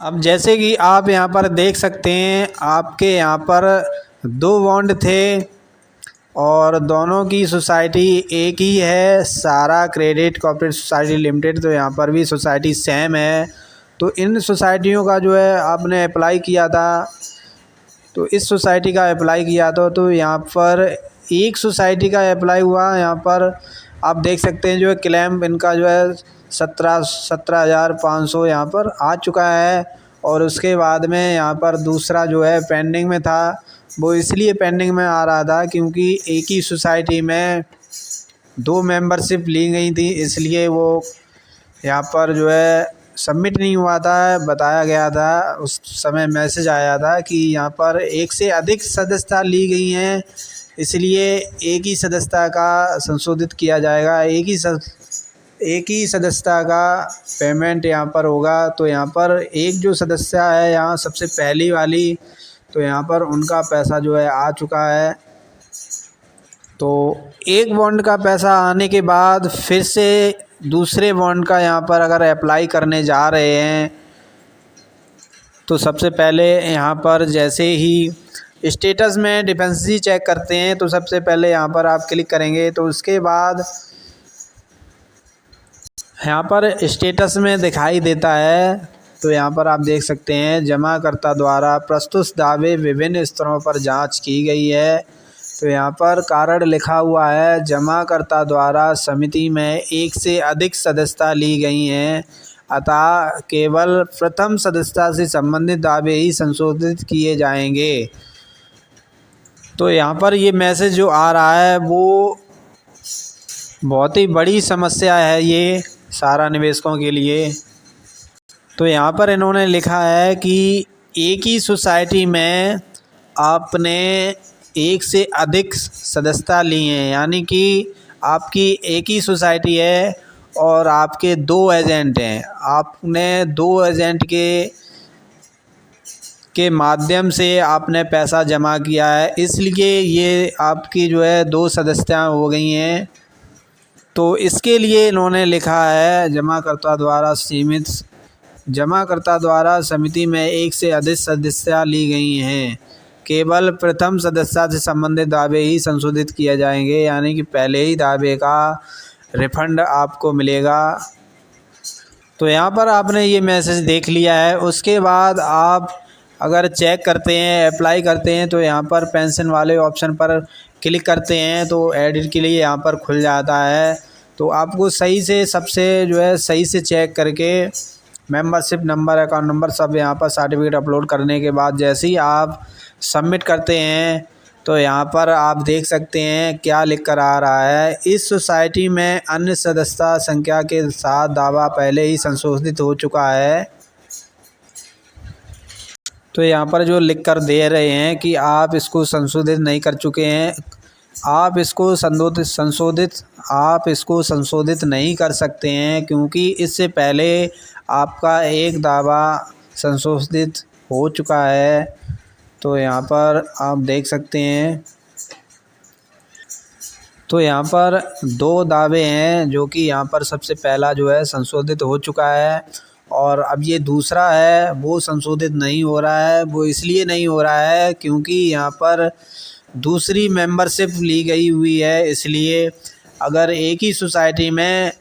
अब जैसे कि आप यहाँ पर देख सकते हैं, आपके यहाँ पर 2 बॉन्ड थे और दोनों की सोसाइटी एक ही है, सारा क्रेडिट कोऑपरेटिव सोसाइटी लिमिटेड। तो यहाँ पर भी सोसाइटी सेम है। तो इन सोसाइटियों का जो है आपने अप्लाई किया था, तो इस सोसाइटी का अप्लाई किया तो यहाँ पर एक सोसाइटी का अप्लाई हुआ। यहाँ पर आप देख सकते हैं जो है क्लेम इनका जो है 17,500 यहाँ पर आ चुका है। और उसके बाद में यहाँ पर दूसरा जो है पेंडिंग में था। वो इसलिए पेंडिंग में आ रहा था क्योंकि एक ही सोसाइटी में 2 मेंबरशिप ली गई थी, इसलिए वो यहाँ पर जो है सबमिट नहीं हुआ था। बताया गया था, उस समय मैसेज आया था कि यहाँ पर एक से अधिक सदस्यता ली गई हैं, इसलिए एक ही सदस्यता का संशोधित किया जाएगा। एक ही सदस्यता का पेमेंट यहाँ पर होगा। तो यहाँ पर एक जो सदस्य है यहाँ सबसे पहली वाली, तो यहाँ पर उनका पैसा जो है आ चुका है। तो एक बॉन्ड का पैसा आने के बाद फिर से दूसरे बॉन्ड का यहाँ पर अगर अप्लाई करने जा रहे हैं, तो सबसे पहले यहाँ पर जैसे ही स्टेटस में डिपेंडेंसी चेक करते हैं, तो सबसे पहले यहाँ पर आप क्लिक करेंगे। तो उसके बाद यहाँ पर स्टेटस में दिखाई देता है, तो यहाँ पर आप देख सकते हैं जमाकर्ता द्वारा प्रस्तुत दावे विभिन्न स्तरों पर जांच की गई है। तो यहाँ पर कारण लिखा हुआ है, जमाकर्ता द्वारा समिति में एक से अधिक सदस्यता ली गई हैं, अतः केवल प्रथम सदस्यता से संबंधित दावे ही संशोधित किए जाएंगे। तो यहाँ पर ये मैसेज जो आ रहा है वो बहुत ही बड़ी समस्या है ये सारा निवेशकों के लिए। तो यहाँ पर इन्होंने लिखा है कि एक ही सोसाइटी में आपने एक से अधिक सदस्यता ली हैं, यानी कि आपकी एक ही सोसाइटी है और आपके 2 एजेंट हैं। आपने 2 एजेंट के माध्यम से आपने पैसा जमा किया है, इसलिए ये आपकी जो है 2 सदस्यता हो गई हैं। तो इसके लिए इन्होंने लिखा है जमाकर्ता द्वारा समिति में एक से अधिक सदस्यता ली गई हैं, केवल प्रथम सदस्यता से संबंधित दावे ही संशोधित किए जाएंगे, यानी कि पहले ही दावे का रिफंड आपको मिलेगा। तो यहाँ पर आपने ये मैसेज देख लिया है। उसके बाद आप अगर चेक करते हैं, अप्लाई करते हैं, तो यहाँ पर पेंशन वाले ऑप्शन पर क्लिक करते हैं तो एडिट के लिए यहाँ पर खुल जाता है। तो आपको सही से सबसे जो है सही से चेक करके मेंबरशिप नंबर, अकाउंट नंबर सब यहाँ पर सर्टिफिकेट अपलोड करने के बाद जैसे ही आप सबमिट करते हैं, तो यहाँ पर आप देख सकते हैं क्या लिख कर आ रहा है, इस सोसाइटी में अन्य सदस्यता संख्या के साथ दावा पहले ही संशोधित हो चुका है। तो यहाँ पर जो लिख कर दे रहे हैं कि आप इसको संशोधित नहीं कर चुके हैं, आप इसको संशोधित नहीं कर सकते हैं, क्योंकि इससे पहले आपका एक दावा संशोधित हो चुका है। तो यहाँ पर आप देख सकते हैं, तो यहाँ पर 2 दावे हैं जो कि यहाँ पर सबसे पहला जो है संशोधित हो चुका है और अब ये दूसरा है वो संशोधित नहीं हो रहा है। वो इसलिए नहीं हो रहा है क्योंकि यहाँ पर दूसरी मेंबरशिप ली गई हुई है, इसलिए अगर एक ही सोसाइटी में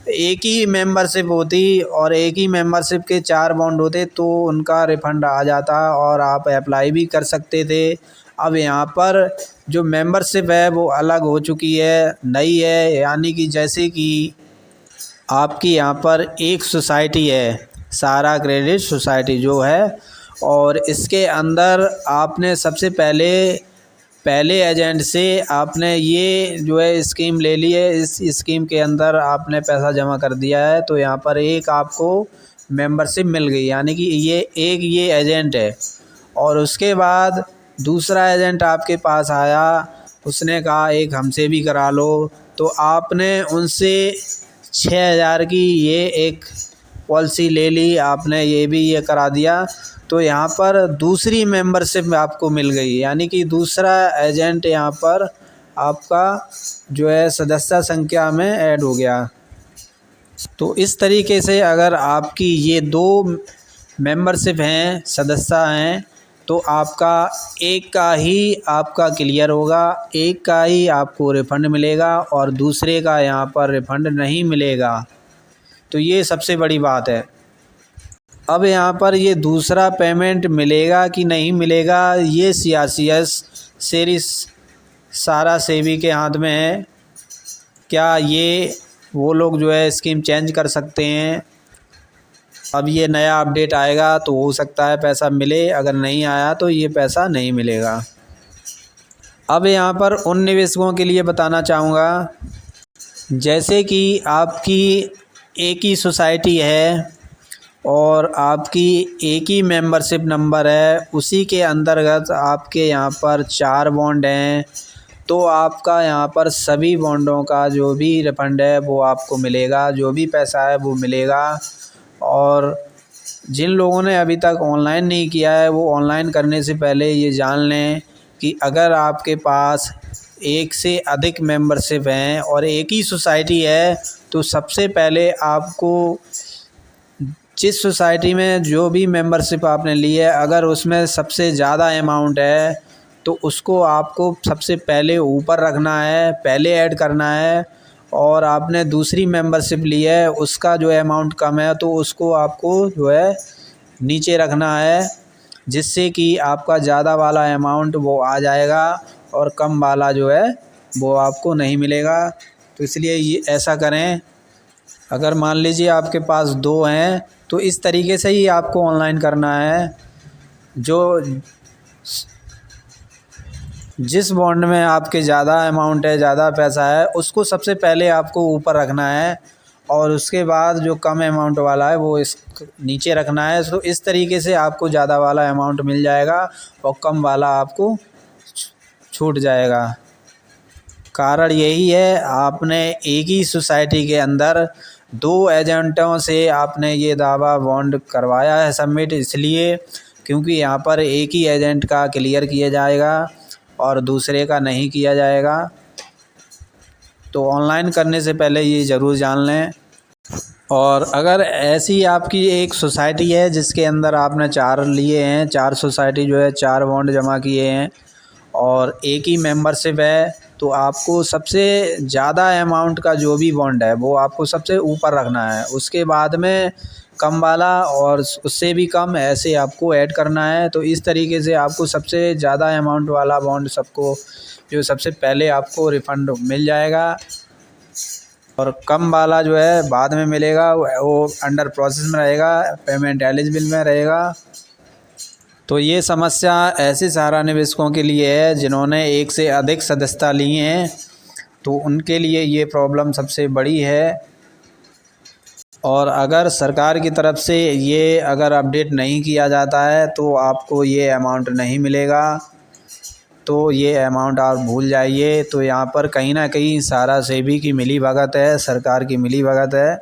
एक ही मेंबरशिप होती और एक ही मेंबरशिप के 4 बॉन्ड होते तो उनका रिफ़ंड आ जाता और आप अप्लाई भी कर सकते थे। अब यहाँ पर जो मेंबरशिप है वो अलग हो चुकी है, नई है, यानी कि जैसे कि आपकी यहाँ पर एक सोसाइटी है, सारा क्रेडिट सोसाइटी जो है, और इसके अंदर आपने सबसे पहले एजेंट से आपने ये जो है स्कीम ले ली है। इस स्कीम के अंदर आपने पैसा जमा कर दिया है, तो यहाँ पर एक आपको मेंबरशिप मिल गई, यानी कि ये एजेंट है। और उसके बाद दूसरा एजेंट आपके पास आया, उसने कहा एक हमसे भी करा लो, तो आपने उनसे 6,000 की ये एक पॉलिसी ले ली, आपने ये करा दिया। तो यहाँ पर दूसरी मेंबरशिप आपको मिल गई, यानी कि दूसरा एजेंट यहाँ पर आपका जो है सदस्य संख्या में ऐड हो गया। तो इस तरीके से अगर आपकी ये 2 मेंबरशिप हैं, सदस्य हैं, तो आपका एक का ही आपका क्लियर होगा, एक का ही आपको रिफ़ंड मिलेगा और दूसरे का यहाँ पर रिफ़ंड नहीं मिलेगा। तो ये सबसे बड़ी बात है। अब यहाँ पर ये दूसरा पेमेंट मिलेगा कि नहीं मिलेगा, ये शेरी सारा सेबी के हाथ में है। क्या ये वो लोग जो है स्कीम चेंज कर सकते हैं। अब ये नया अपडेट आएगा तो हो सकता है पैसा मिले, अगर नहीं आया तो ये पैसा नहीं मिलेगा। अब यहाँ पर उन निवेशकों के लिए बताना चाहूँगा, जैसे कि आपकी एक ही सोसाइटी है और आपकी एक ही मेंबरशिप नंबर है, उसी के अंतर्गत आपके यहाँ पर 4 बॉन्ड हैं, तो आपका यहाँ पर सभी बॉन्डों का जो भी रिफ़ंड है वो आपको मिलेगा, जो भी पैसा है वो मिलेगा। और जिन लोगों ने अभी तक ऑनलाइन नहीं किया है वो ऑनलाइन करने से पहले ये जान लें कि अगर आपके पास एक से अधिक मेंबरशिप हैं और एक ही सोसाइटी है, तो सबसे पहले आपको जिस सोसाइटी में जो भी मेंबरशिप आपने ली है, अगर उसमें सबसे ज़्यादा अमाउंट है तो उसको आपको सबसे पहले ऊपर रखना है, पहले ऐड करना है। और आपने दूसरी मेंबरशिप ली है, उसका जो अमाउंट कम है तो उसको आपको जो है नीचे रखना है, जिससे कि आपका ज़्यादा वाला अमाउंट वो आ जाएगा और कम वाला जो है वो आपको नहीं मिलेगा। तो इसलिए ये ऐसा करें। अगर मान लीजिए आपके पास 2 हैं तो इस तरीके से ही आपको ऑनलाइन करना है। जिस बॉन्ड में आपके ज़्यादा अमाउंट है, ज़्यादा पैसा है, उसको सबसे पहले आपको ऊपर रखना है और उसके बाद जो कम अमाउंट वाला है वो नीचे रखना है। तो इस तरीके से आपको ज़्यादा वाला अमाउंट मिल जाएगा और कम वाला आपको छूट जाएगा। कारण यही है, आपने एक ही सोसाइटी के अंदर 2 एजेंटों से आपने ये दावा बॉन्ड करवाया है सबमिट, इसलिए क्योंकि यहाँ पर एक ही एजेंट का क्लियर किया जाएगा और दूसरे का नहीं किया जाएगा। तो ऑनलाइन करने से पहले ये ज़रूर जान लें। और अगर ऐसी आपकी एक सोसाइटी है जिसके अंदर आपने 4 लिए हैं, 4 सोसाइटी जो है 4 बॉन्ड जमा किए हैं और एक ही मेंबरशिप है, तो आपको सबसे ज़्यादा अमाउंट का जो भी बॉन्ड है वो आपको सबसे ऊपर रखना है, उसके बाद में कम वाला और उससे भी कम ऐसे आपको ऐड करना है। तो इस तरीके से आपको सबसे ज़्यादा अमाउंट वाला बॉन्ड सबको जो सबसे पहले आपको रिफ़ंड मिल जाएगा और कम वाला जो है बाद में मिलेगा, वो अंडर प्रोसेस में रहेगा, पेमेंट एलिजिबल में रहेगा। तो ये समस्या ऐसे सारा निवेशकों के लिए है जिन्होंने एक से अधिक सदस्यता ली हैं, तो उनके लिए ये प्रॉब्लम सबसे बड़ी है। और अगर सरकार की तरफ से ये अगर अपडेट नहीं किया जाता है तो आपको ये अमाउंट नहीं मिलेगा, तो ये अमाउंट आप भूल जाइए। तो यहाँ पर कहीं ना कहीं सारा सेबी की मिलीभगत है, सरकार की मिलीभगत है,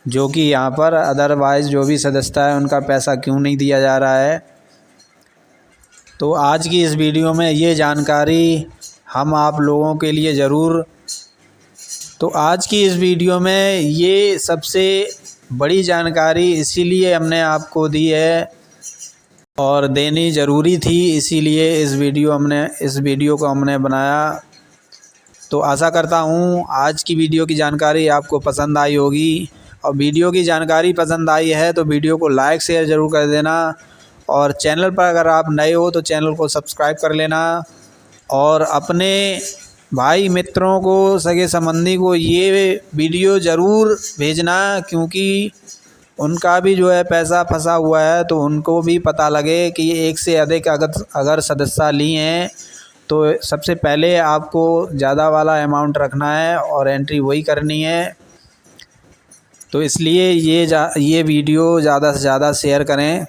जो कि यहाँ पर अदरवाइज़ जो भी सदस्यता है उनका पैसा क्यों नहीं दिया जा रहा है। तो आज की इस वीडियो में ये जानकारी हम आप लोगों के लिए आज की इस वीडियो में ये सबसे बड़ी जानकारी इसीलिए हमने आपको दी है और देनी ज़रूरी थी, इसीलिए इस वीडियो को हमने बनाया। तो आशा करता हूँ आज की वीडियो की जानकारी आपको पसंद आई होगी, और वीडियो की जानकारी पसंद आई है तो वीडियो को लाइक शेयर ज़रूर कर देना, और चैनल पर अगर आप नए हो तो चैनल को सब्सक्राइब कर लेना, और अपने भाई मित्रों को, सगे संबंधी को ये वीडियो ज़रूर भेजना, क्योंकि उनका भी जो है पैसा फंसा हुआ है, तो उनको भी पता लगे कि एक से अधिक अगर सदस्यता ली हैं तो सबसे पहले आपको ज़्यादा वाला अमाउंट रखना है और एंट्री वही करनी है। तो इसलिए ये वीडियो ज़्यादा से ज़्यादा शेयर करें।